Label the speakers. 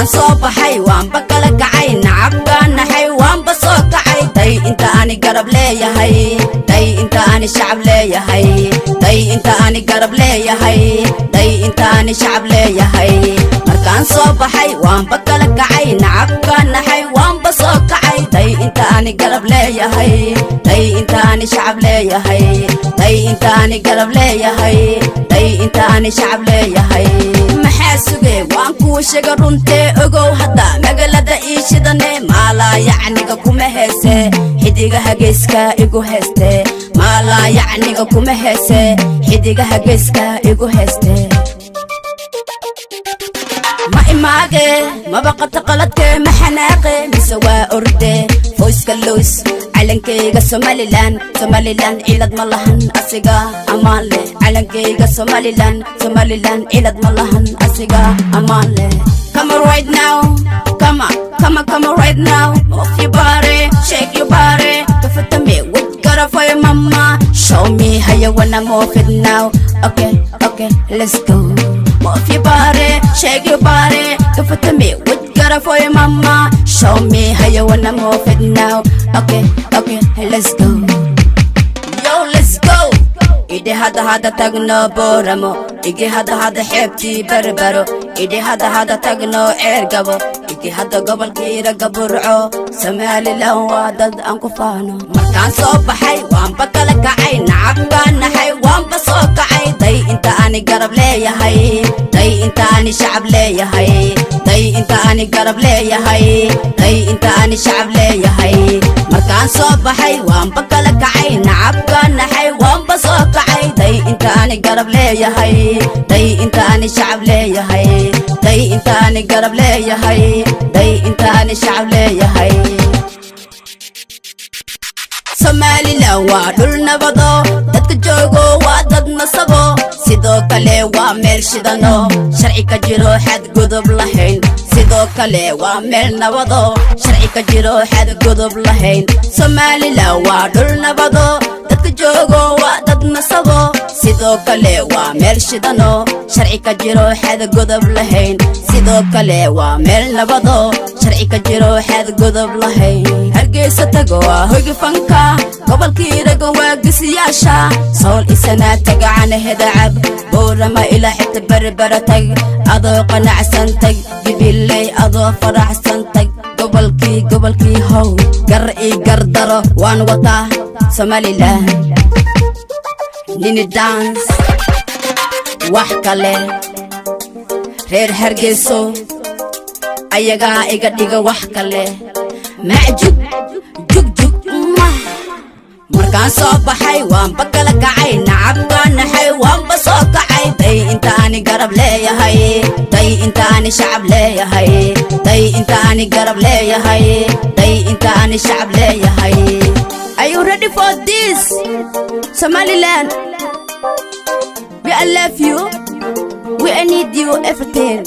Speaker 1: markaan soo baxay waanba kala kacay nacabkaan naxay waanba soo kacay day inta ani garab leeyahay day inta ani shacab leeyahay day inta ani garab leeyahay day inta ani shacab leeyahay markaan soo baxay waanba kala kacay nacabkaan naxay waanba soo kacay day inta ani garab leeyahay day inta ani shacab leeyahay day inta ani garab leeyahay day inta ani shacab leeyahay maxaa sugay waan ku sheega runtee ogow hadda magaalada iishidane maala yacniga kuma heese xidigaha geeska igu heeste maala yacniga kuma heese xidigaha geeska igu heeste ma imaage mabaqata qaladke maxanaaqe mise waa orde voice-ka loos calankayga Somaliland cilad ma lahan asiga amaan leh calankayga Somaliland cilad ma lahan asiga amaan leh come right now come right now move your body shake your body kafatame with gotta for your mama show me how you wanna move it now okay let's go move your body shake your body kafatame with gotta for your mama show me how you wanna move it now okay let's go yo let's go ide hada tagno boramo ige hada xeebti barbaro ide hada tagno ergabo ige hada gobolkiira gaburco Somaliland waa dad aan ku faano markaan soo baxay waanba kala kacay nacabkaan naxay waanba soo kacay day inta ani garab leeyahay day inta ani shacab leeyahay day inta ani garab leeyahay day inta ani shacab leeyahay markaan soo baxay waanba kala kacay nacabkaan naxay waanba soo kacay day inta ani garab leeyahay day inta ani shacab leeyahay day inta ani garab leeyahay day inta ani shacab leeyahay Somaliland waa dhul nabado dadka joogo waa dad nasabo sidoo kale waa meel shidano sharci ka jiro xad gudub lahayn sidoo kale waa meel nabado sharci ka jiro xad gudub lahayn Somaliland waa dhul nabado dadka joogo waa dad nasabo sidoo kale waa meel shidano sharci ka jiro xad gudub lahayn sidoo kale waa meel nabado sharci ka jiro xad gudub lahayn hargeysa tago waa hoyga fanka gobolkiiraga waa gisiyaasha sool isana tagacana hedacab boorama ilaa xita barbara tag adoo qanacsan tag gibiley adoo faraxsan tag gobolkii how gar ii gardaro waan wataa Somaliland nini dance wax kale reer hargeyso ayagaa iga dhiga wax kale macjub jug markaan soo baxay waanba kala kacay nacabkaan naxay waanba soo kacay day inta ani garab leeyahay day inta ani shacab leeyahay day inta ani garab leeyahay day inta ani shacab leeyahay are you ready for this Somaliland we I love you we I need you everything